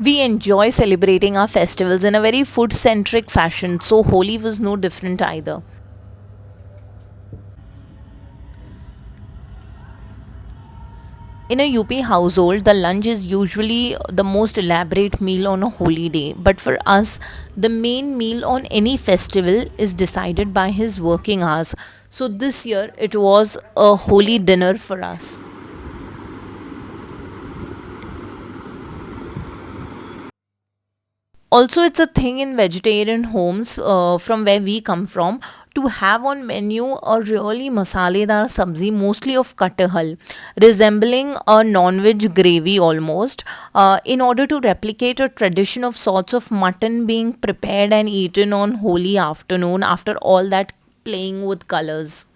We enjoy celebrating our festivals in a very food centric fashion, so Holi was no different either. In a UP household, the lunch is usually the most elaborate meal on a holy day. But for us, the main meal on any festival is decided by his working hours. So this year, it was a holy dinner for us. Also, it's a thing in vegetarian homes from where we come from to have on menu a really masaledar sabzi, mostly of kathal, resembling a non-veg gravy almost, in order to replicate a tradition of sorts of mutton being prepared and eaten on holy afternoon after all that playing with colors.